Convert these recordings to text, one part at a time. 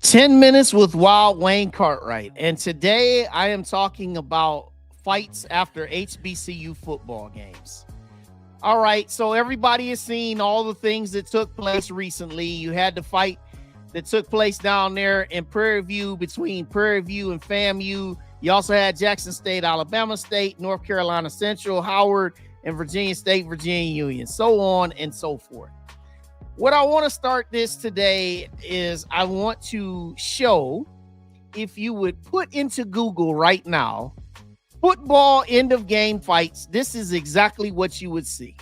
10 minutes with Wild Wayne Cartwright. And today I am talking about fights after HBCU football games. All right, so everybody has seen all the things that took place recently. You had the fight that took place down there in Prairie View between Prairie View and FAMU. You also had Jackson State, Alabama State, North Carolina Central, Howard, and Virginia State, Virginia Union, so on and so forth. What I want to start this today is I want to show, if you would put into Google right now, football end of game fights, this is exactly what you would see.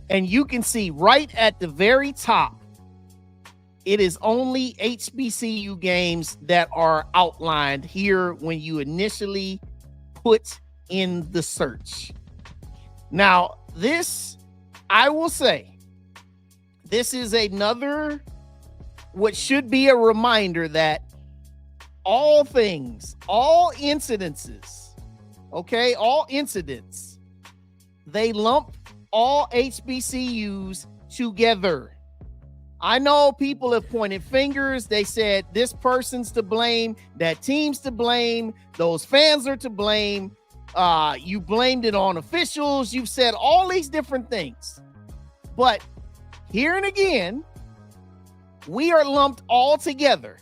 And you can see right at the very top, it is only HBCU games that are outlined here when you initially put in the search. Now, this, I will say, this is another, what should be a reminder that all things, all incidences, okay, all incidents, they lump all HBCUs together. I know people have pointed fingers. They said this person's to blame, that team's to blame, those fans are to blame. You blamed it on officials. You've said all these different things. But here and again, we are lumped all together.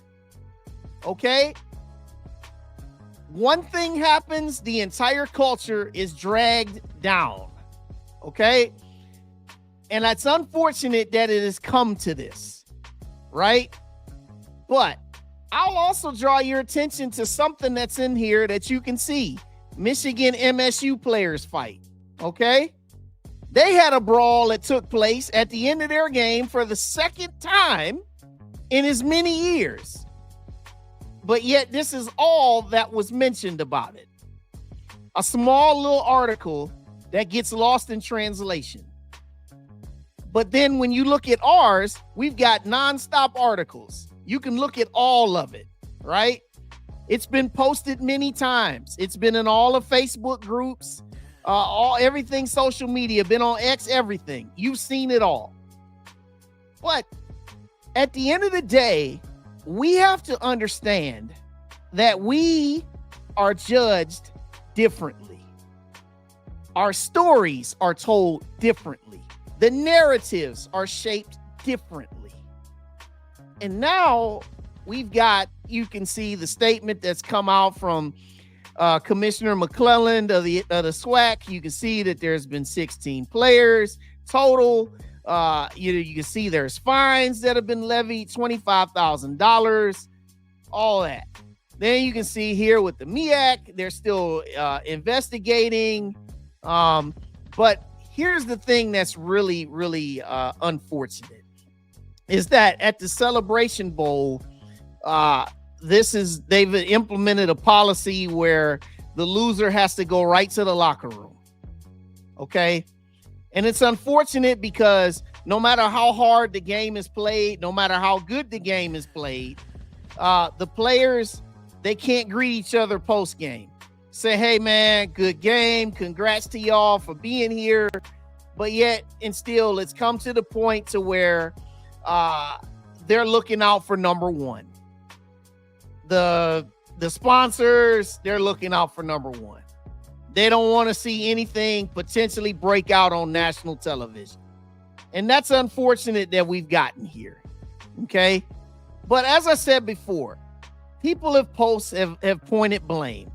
Okay? One thing happens, the entire culture is dragged down. Okay? And it's unfortunate that it has come to this, right? But I'll also draw your attention to something that's in here that you can see. Michigan MSU players fight. Okay? They had a brawl that took place at the end of their game for the second time in as many years. But yet this is all that was mentioned about it. A small little article that gets lost in translation. But then when you look at ours, we've got nonstop articles. You can look at all of it, right? It's been posted many times. It's been in all the Facebook groups. Everything social media, been on X, everything. You've seen it all. But at the end of the day, we have to understand that we are judged differently. Our stories are told differently. The narratives are shaped differently. And now we've got, you can see the statement that's come out from Commissioner McClelland of the SWAC. You can see that there's been 16 players total. You can see there's fines that have been levied, $25,000, all that. Then you can see here with the MEAC, they're still investigating. But here's the thing that's really, really unfortunate is that at the Celebration Bowl, they've implemented a policy where the loser has to go right to the locker room. Okay. And it's unfortunate because no matter how hard the game is played, no matter how good the game is played, the players, they can't greet each other post game. Say, hey man, good game. Congrats to y'all for being here. But yet, and still, it's come to the point to where they're looking out for number one. The sponsors, they're looking out for number one. They don't want to see anything potentially break out on national television. And that's unfortunate that we've gotten here. Okay. But as I said before, people have pointed blame.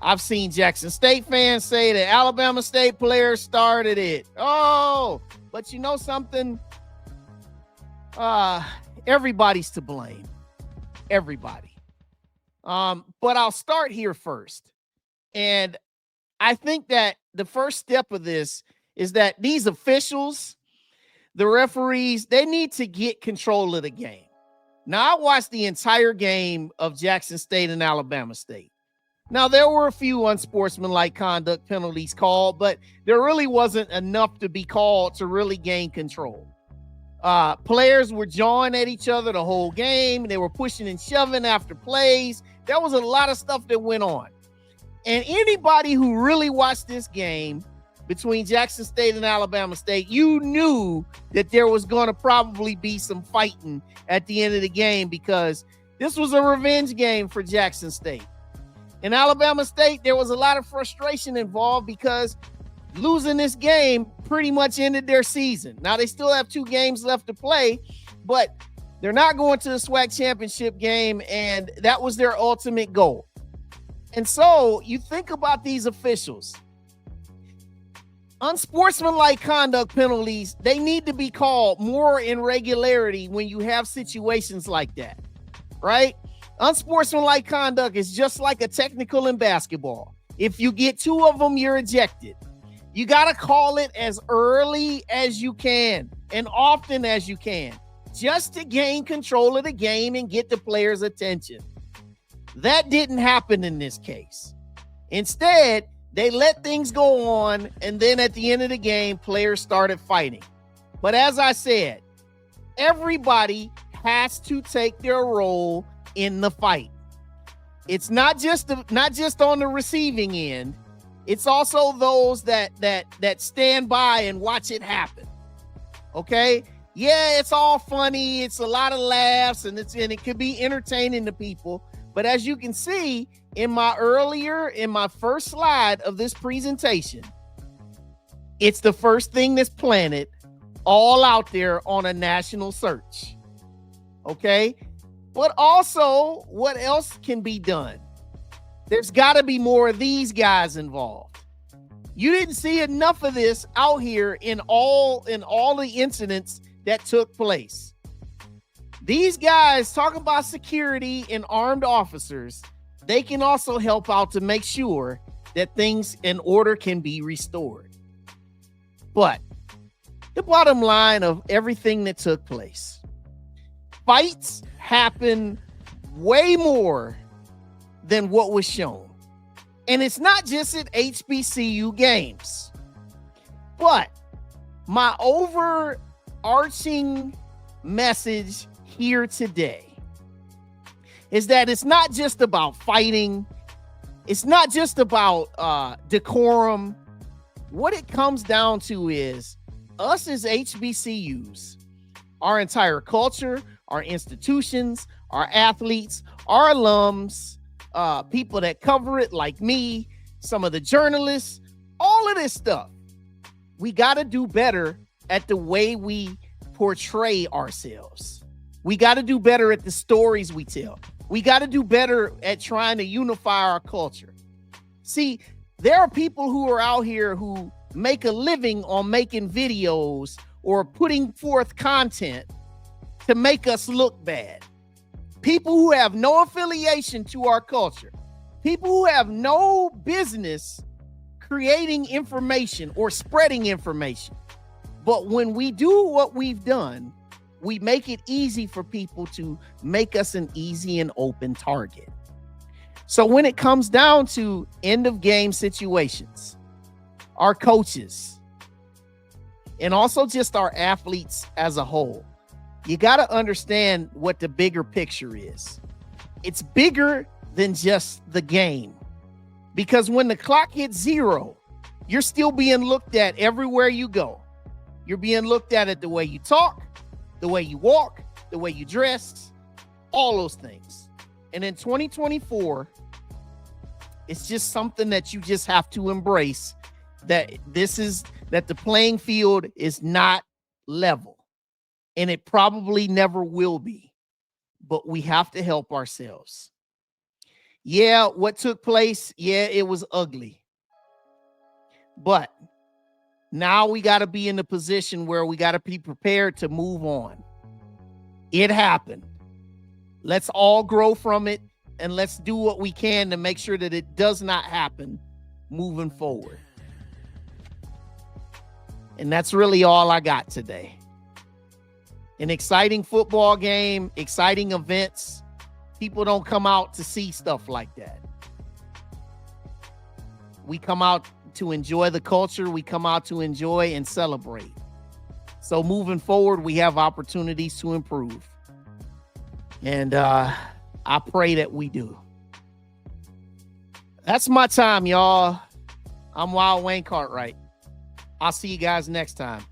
I've seen Jackson State fans say that Alabama State players started it. Oh, but you know something? Everybody's to blame. Everybody. But I'll start here first. And I think that the first step of this is that these officials, the referees, they need to get control of the game. Now, I watched the entire game of Jackson State and Alabama State. Now, there were a few unsportsmanlike conduct penalties called, but there really wasn't enough to be called to really gain control. Players were jawing at each other the whole game. They were pushing and shoving after plays. There was a lot of stuff that went on. And anybody who really watched this game between Jackson State and Alabama State, you knew that there was going to probably be some fighting at the end of the game because This was a revenge game for Jackson State. In Alabama State, there was a lot of frustration involved because losing this game pretty much ended their season. Now, they still have 2 games left to play, but they're not going to the SWAC championship game, and that was their ultimate goal. And so you think about these officials. Unsportsmanlike conduct penalties, they need to be called more in regularity when you have situations like that, right? Unsportsmanlike conduct is just like a technical in basketball. If you get 2 of them, you're ejected. You got to call it as early as you can and often as you can, just to gain control of the game and get the players' attention. That didn't happen in this case. Instead, they let things go on, and then at the end of the game, players started fighting. But as I said, everybody has to take their role in the fight. It's not just on the receiving end. It's also those that stand by and watch it happen. Okay? Yeah, it's all funny. It's a lot of laughs, and it could be entertaining to people. But as you can see in my first slide of this presentation, it's the first thing that's planted all out there on a national search. Okay? But also, what else can be done? There's got to be more of these guys involved. You didn't see enough of this out here in all the incidents that took place. These guys, talk about security and armed officers, they can also help out to make sure that things in order can be restored. But the bottom line of everything that took place, fights happen way more than what was shown. And it's not just at HBCU games. But my overarching message here today is that it's not just about fighting. It's not just about decorum. What it comes down to is us as HBCUs, our entire culture, our institutions, our athletes, our alums, people that cover it like me, some of the journalists, all of this stuff. We got to do better at the way we portray ourselves. We got to do better at the stories we tell. We got to do better at trying to unify our culture. See, there are people who are out here who make a living on making videos or putting forth content to make us look bad. People who have no affiliation to our culture. People who have no business creating information or spreading information. But when we do what we've done, we make it easy for people to make us an easy and open target. So when it comes down to end of game situations, our coaches, and also just our athletes as a whole, you got to understand what the bigger picture is. It's bigger than just the game. Because when the clock hits 0, you're still being looked at everywhere you go. You're being looked at the way you talk, the way you walk, the way you dress, all those things. And in 2024, it's just something that you just have to embrace, that the playing field is not level. And it probably never will be. But we have to help ourselves. Yeah, what took place, yeah, it was ugly. But now we got to be in the position where we got to be prepared to move on. It happened. Let's all grow from it, and let's do what we can to make sure that it does not happen moving forward. And that's really all I got today. An exciting football game, exciting events. People don't come out to see stuff like that. We come out to enjoy the culture. We come out to enjoy and celebrate. So moving forward, we have opportunities to improve. And I pray that we do. That's my time, y'all. I'm Wild Wayne Cartwright. I'll see you guys next time.